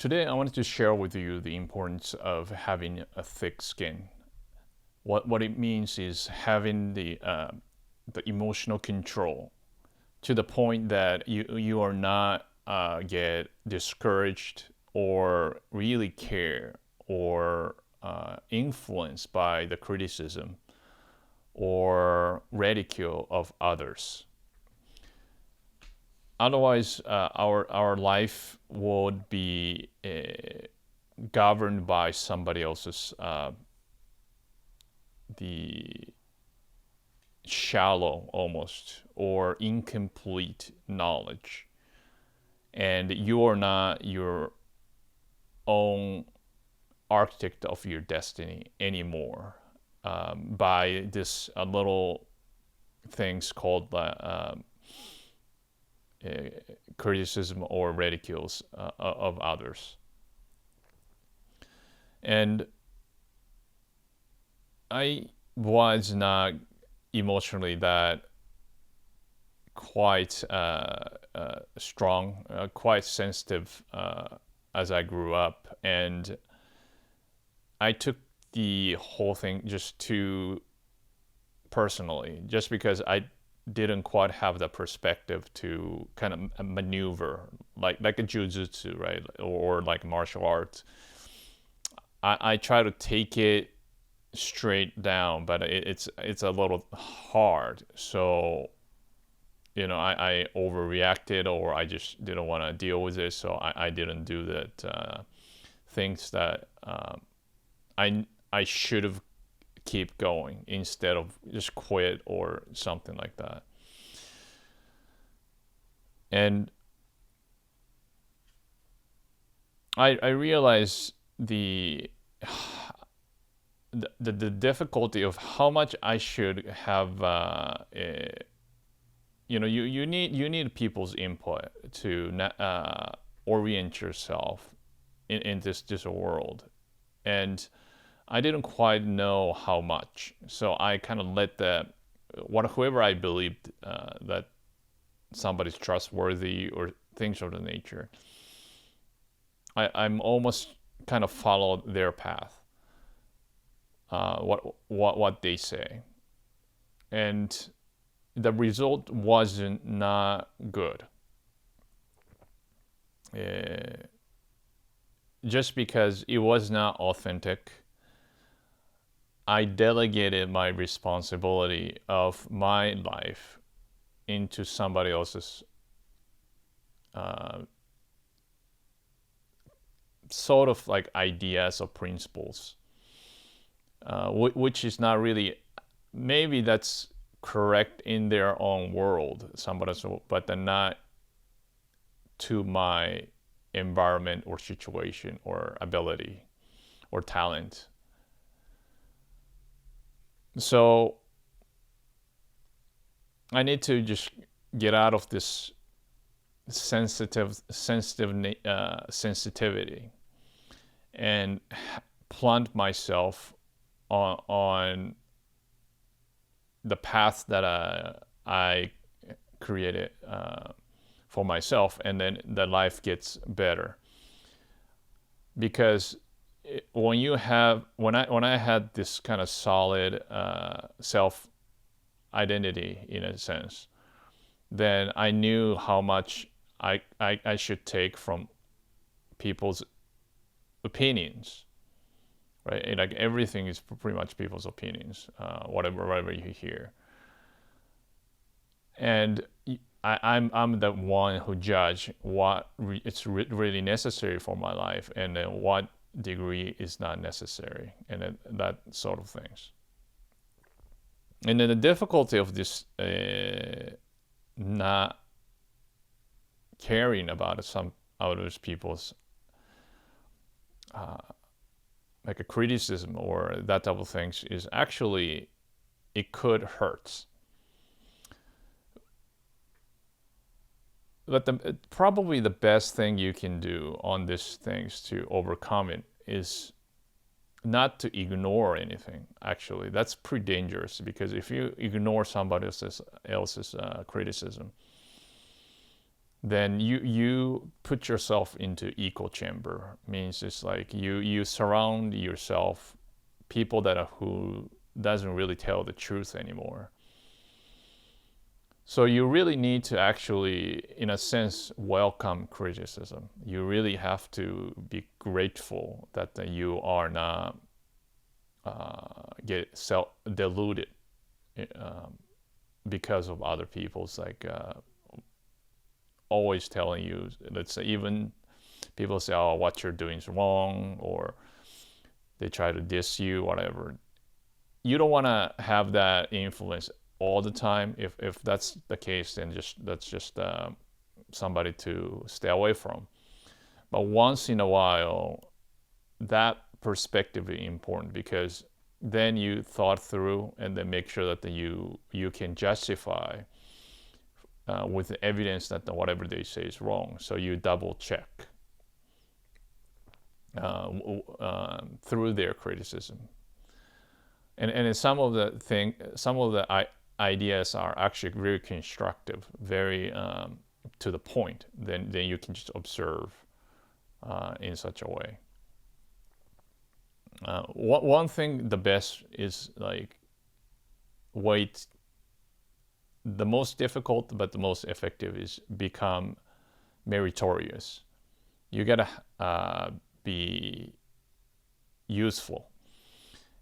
Today, I wanted to share with you the importance of having a thick skin. What it means is having the emotional control to the point that you are not get discouraged or really care or influenced by the criticism or ridicule of others. Otherwise, our life would be governed by somebody else's the shallow almost or incomplete knowledge, and you are not your own architect of your destiny anymore by this little things called criticism or ridicules of others. And I was not emotionally that quite strong, quite sensitive as I grew up, and I took the whole thing just too personally, just because I didn't quite have the perspective to kind of maneuver like a jujitsu, right, or like martial arts. I try to take it straight down, but it's a little hard. So I overreacted, or I just didn't want to deal with it, so I didn't do that things that I should have keep going instead of just quit or something like that. And I realized the difficulty of how much I should have. You need people's input to orient yourself in this world, and I didn't quite know how much, so I kind of let whoever I believed that somebody's trustworthy or things of the nature. I'm almost kind of followed their path, what they say, and the result wasn't not good. Just because it was not authentic, I delegated my responsibility of my life into somebody else's sort of like ideas or principles, which is not really, maybe that's correct in their own world, but they're not to my environment or situation or ability or talent. So I need to just get out of this sensitivity and plant myself on the path that I created for myself, and then the life gets better. Because when I had this kind of solid self identity in a sense, then I knew how much I should take from people's opinions, right? And like everything is pretty much people's opinions, whatever you hear. And I'm the one who judge what it's really necessary for my life, and then what degree is not necessary, and then that sort of things. And then the difficulty of this not caring about some others people's like a criticism or that type of things is actually it could hurt. But probably the best thing you can do on these things to overcome it is not to ignore anything. Actually, that's pretty dangerous, because if you ignore somebody else's criticism, then you put yourself into echo chamber. Means it's like you surround yourself people that are who doesn't really tell the truth anymore. So you really need to actually, in a sense, welcome criticism. You really have to be grateful that you are not get self deluded because of other people's like always telling you. Let's say even people say, "Oh, what you're doing is wrong," or they try to diss you, whatever. You don't want to have that influence all the time. If that's the case, then that's just somebody to stay away from. But once in a while, that perspective is important, because then you thought through and then make sure that you can justify with the evidence that whatever they say is wrong. So you double check through their criticism. And some of the ideas are actually very constructive, very to the point. Then you can just observe in such a way. One thing, the best is like wait. The most difficult but the most effective is become meritorious. You gotta be useful,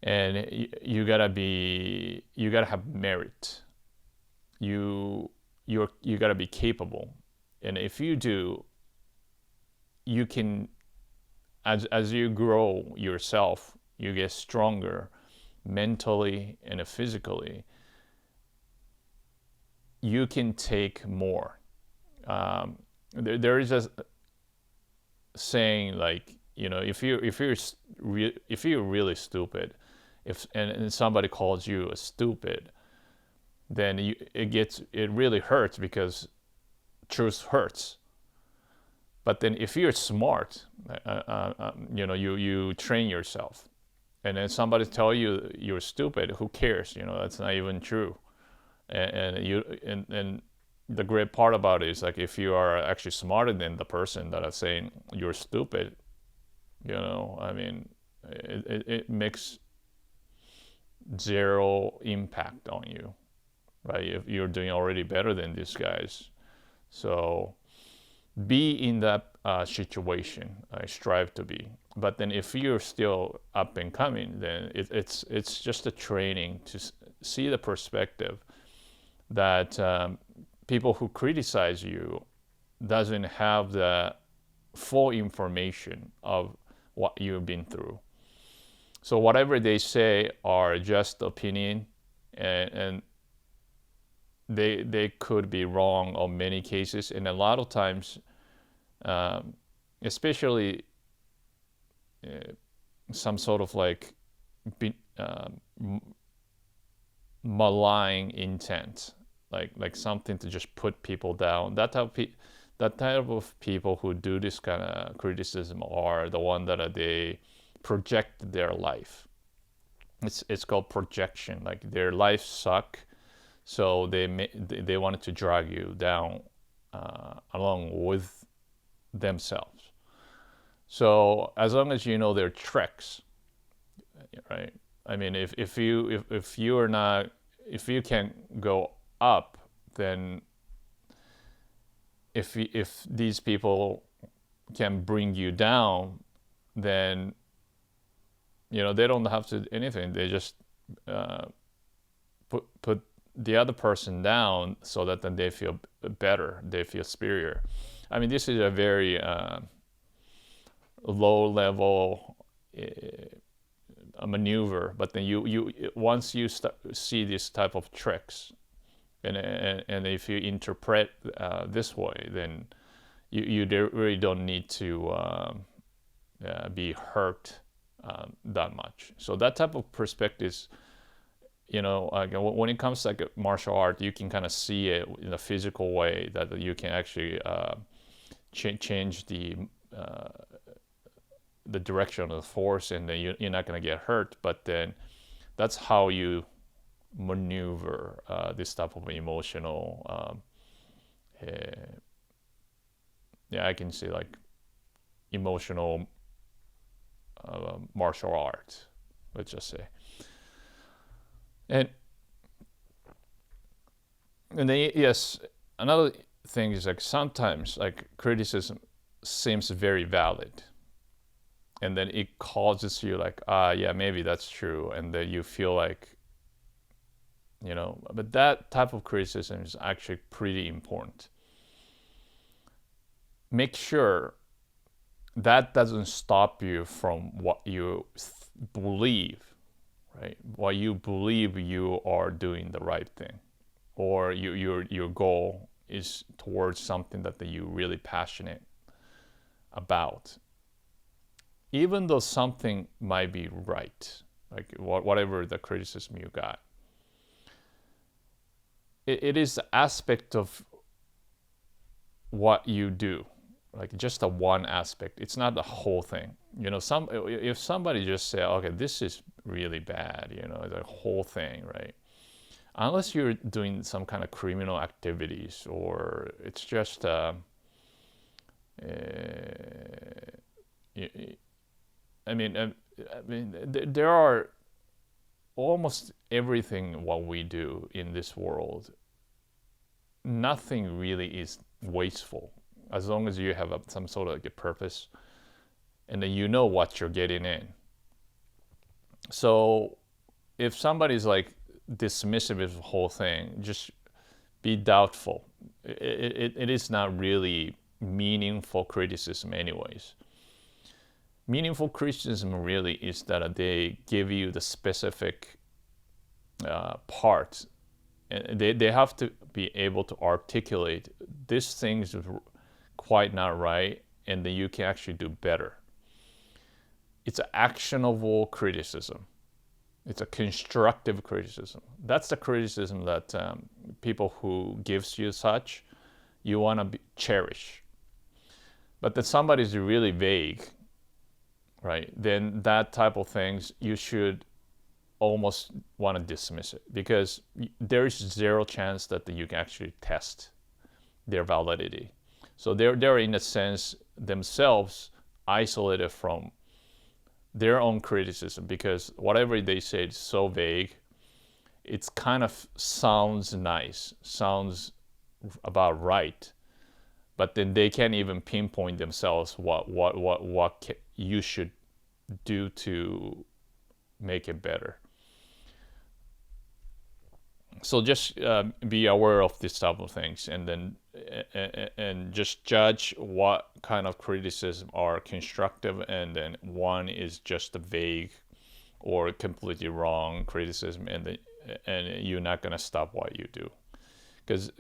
and you gotta have merit. You gotta be capable, and if you do, you can, as you grow yourself, you get stronger mentally and physically. You can take more. There is a saying like, if you're really stupid, and somebody calls you a stupid, then it really hurts, because truth hurts. But then if you're smart, you train yourself, and then somebody tell you you're stupid, who cares? That's not even true. And the great part about it is like, if you are actually smarter than the person that is saying you're stupid, I mean, it makes zero impact on you, right? If you're doing already better than these guys. So be in that situation. I strive to be. But then if you're still up and coming, then it's just a training to see the perspective that people who criticize you doesn't have the full information of what you've been through. So whatever they say are just opinion, and they could be wrong on many cases, and a lot of times, especially some sort of like malign intent, like something to just put people down. That type of people who do this kind of criticism are the one that they project their life. It's called projection. Like their life suck, so they wanted to drag you down along with themselves. So as long as you know their tricks, right? I mean, if you can go up, then if these people can bring you down, then they don't have to do anything. They just put the other person down, so that then they feel better, they feel superior. I mean, this is a very low level maneuver, but then you once you see this type of tricks, and if you interpret this way, then you really don't need to be hurt that much. So that type of perspective, when it comes to like martial art, you can kind of see it in a physical way, that you can actually change the direction of the force, and then you're not going to get hurt. But then that's how you maneuver this type of emotional yeah, I can say like emotional martial arts, let's just say. And and then yes, another thing is like sometimes like criticism seems very valid, and then it causes you like, yeah, maybe that's true, and then you feel like, but that type of criticism is actually pretty important. Make sure that doesn't stop you from what you believe, right? What you believe you are doing the right thing, or your goal is towards something that you're really passionate about. Even though something might be right, like whatever the criticism you got, it is the aspect of what you do, like just a one aspect. It's not the whole thing. If somebody just say, okay, this is really bad, the whole thing, right? Unless you're doing some kind of criminal activities, or it's just there are almost everything what we do in this world. Nothing really is wasteful as long as you have some sort of like a purpose, and then you know what you're getting in. So if somebody's like dismissive of the whole thing, just be doubtful. It is not really meaningful criticism anyways. Meaningful criticism really is that they give you the specific part. They have to be able to articulate this thing's quite not right, and then you can actually do better. It's an actionable criticism. It's a constructive criticism. That's the criticism that people who gives you such, you want to cherish. But that somebody's really vague, right? Then that type of things, you should almost want to dismiss it, because there is zero chance that you can actually test their validity. So they're in a sense themselves isolated from their own criticism, because whatever they say is so vague. It's kind of sounds nice, sounds about right, but then they can't even pinpoint themselves what you should do to make it better. So just be aware of this type of things, and then and just judge what kind of criticism are constructive, and then one is just a vague or completely wrong criticism, and you're not gonna stop what you do, because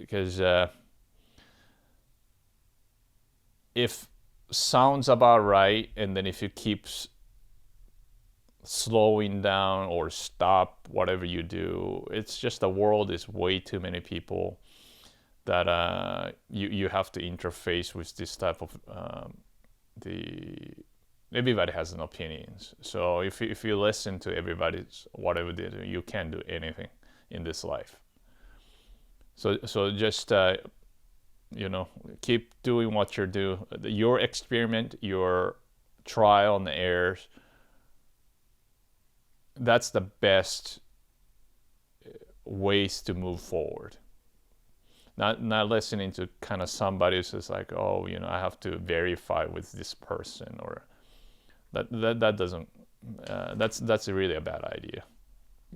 if sounds about right, and then if you keep slowing down or stop whatever you do, it's just the world is way too many people that you have to interface with this type of everybody has an opinions. So if you listen to everybody's whatever they do, you can't do anything in this life. So just keep doing what you do. Your experiment, your trial and errors. That's the best ways to move forward. Not listening to kind of somebody who's just like, oh, I have to verify with this person, or that doesn't. That's really a bad idea,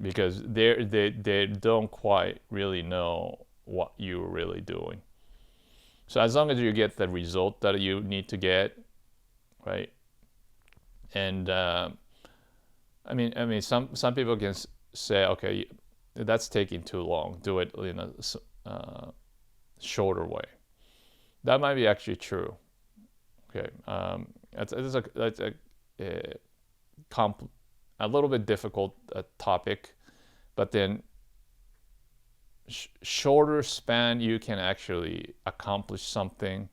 because they don't quite really know what you're really doing. So as long as you get the result that you need to get, right? And some people can say, okay, that's taking too long. Do it in a shorter way. That might be actually true. Okay, that's a little bit difficult topic, but then shorter span you can actually accomplish something.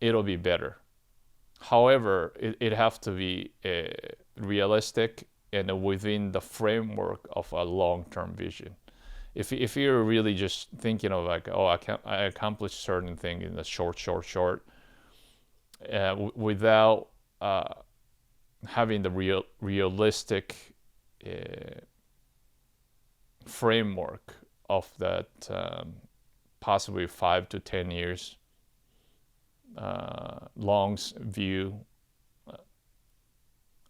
It'll be better. However, it have to be realistic and within the framework of a long-term vision. If you're really just thinking of like, oh, I accomplished certain thing in the short, without having the realistic framework of that possibly 5 to 10 years long view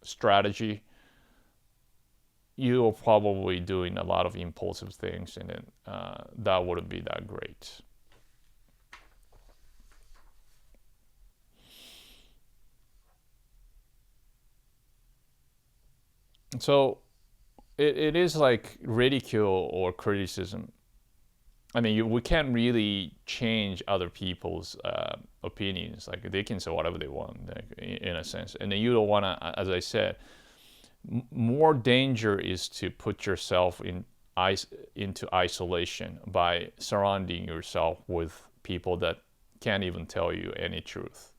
strategy, you're probably doing a lot of impulsive things, and then that wouldn't be that great. So it is like ridicule or criticism. I mean, we can't really change other people's opinions. Like they can say whatever they want, like, in a sense. And then you don't want to, as I said, more danger is to put yourself into isolation by surrounding yourself with people that can't even tell you any truth.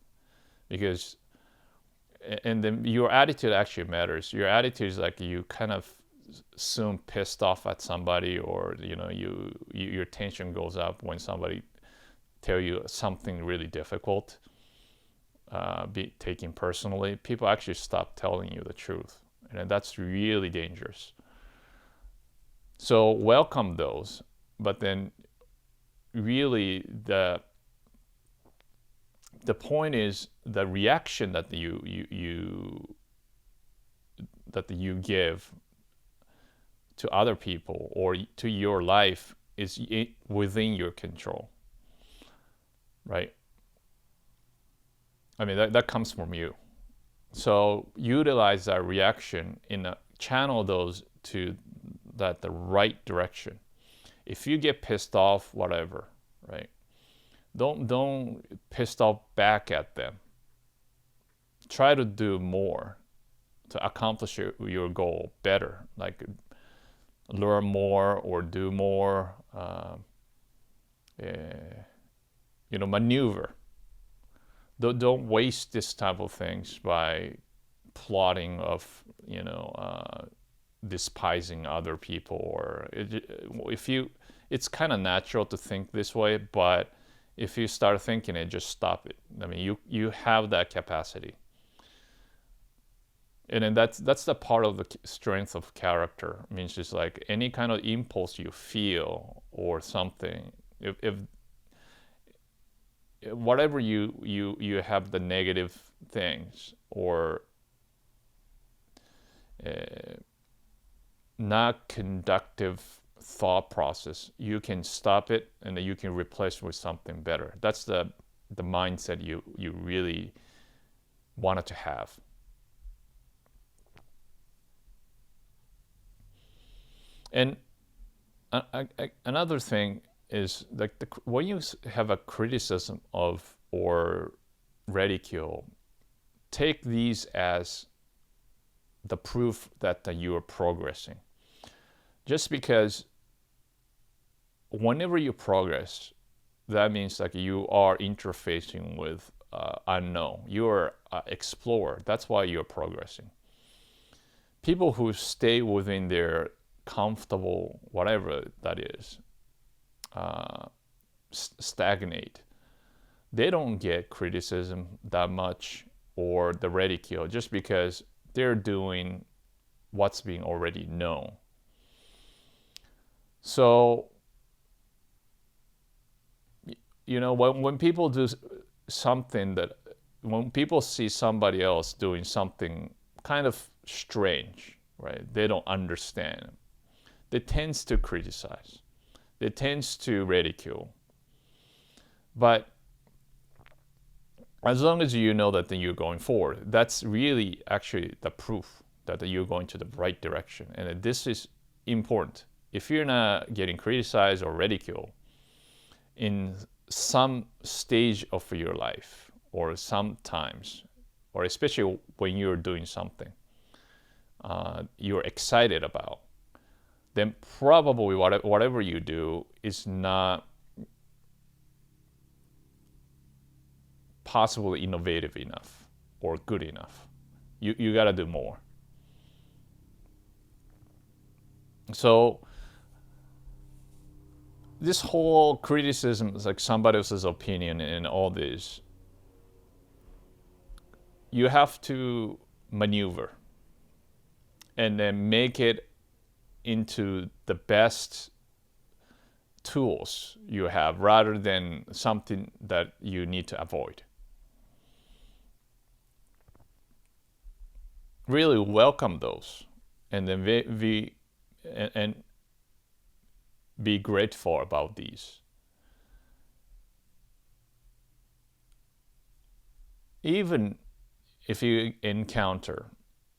Because, and then your attitude actually matters. Your attitude is like you kind of soon pissed off at somebody, or your tension goes up when somebody tell you something really difficult, be taken personally. People actually stop telling you the truth, and that's really dangerous. So welcome those, but then really the point is the reaction that you give to other people or to your life is within your control, right? I mean, that comes from you. So utilize that reaction channel those to the right direction. If you get pissed off, whatever, right? Don't pissed off back at them. Try to do more to accomplish your goal better, like learn more or do more, maneuver. Don't waste this type of things by plotting of, despising other people, or it's kind of natural to think this way, but if you start thinking it, just stop it. I mean, you have that capacity. And then that's the part of the strength of character. It means just like any kind of impulse you feel or something, if whatever you have the negative things or not conductive thought process, you can stop it and then you can replace it with something better. That's the mindset you really wanted to have. And another thing is like when you have a criticism of or ridicule, take these as the proof that you are progressing. Just because whenever you progress, that means like you are interfacing with unknown. You are explorer. That's why you're progressing. People who stay within their comfortable, whatever that is, stagnate. They don't get criticism that much or the ridicule just because they're doing what's being already known. So, when people do something when people see somebody else doing something kind of strange, right? They don't understand. They tend to criticize. They tend to ridicule. But as long as you know that then you're going forward, that's really actually the proof that you're going to the right direction. And this is important. If you're not getting criticized or ridiculed in some stage of your life or sometimes, or especially when you're doing something you're excited about, then probably whatever you do is not possibly innovative enough or good enough. You got to do more. So this whole criticism is like somebody else's opinion and all this, you have to maneuver and then make it into the best tools you have rather than something that you need to avoid. Really welcome those, and then be grateful about these. Even if you encounter,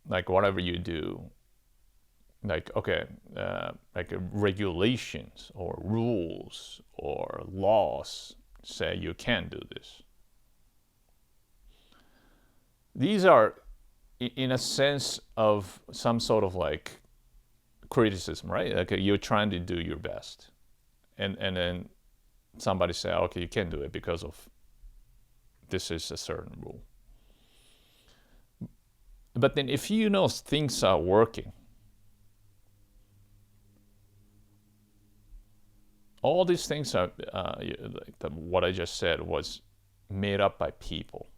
like whatever you do, like like regulations or rules or laws say you can't do this. These are, in a sense, of some sort of like criticism, right? Like you're trying to do your best, and then somebody say, okay, you can't do it because of this is a certain rule. But then if you know things are working, all these things are, what I just said was made up by people.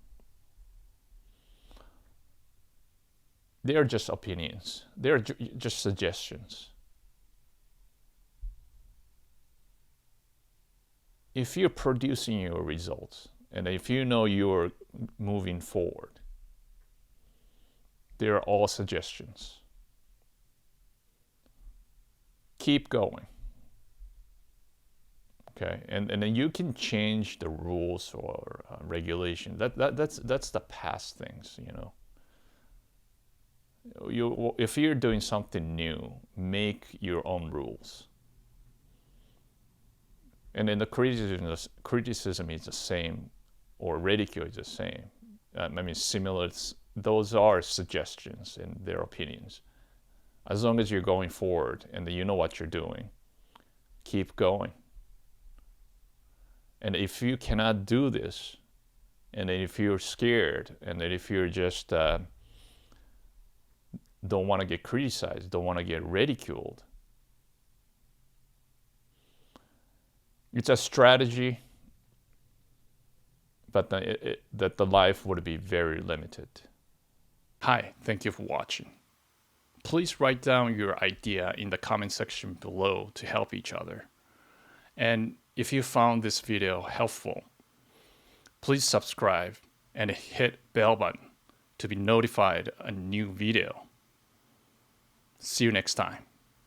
They are just opinions. They are just suggestions. If you're producing your results, and if you know you're moving forward, they are all suggestions. Keep going. Okay, and then you can change the rules or regulation. That's the past things, you know. If you're doing something new, make your own rules. And then the criticism is the same, or ridicule is the same. I mean, similar. Those are suggestions and their opinions. As long as you're going forward and you know what you're doing, keep going. And if you cannot do this, and if you're scared, and if you're just don't want to get criticized, don't want to get ridiculed, it's a strategy, but that the life would be very limited. Hi, thank you for watching. Please write down your idea in the comment section below to help each other. And if you found this video helpful, please subscribe and hit bell button to be notified a new video. See you next time.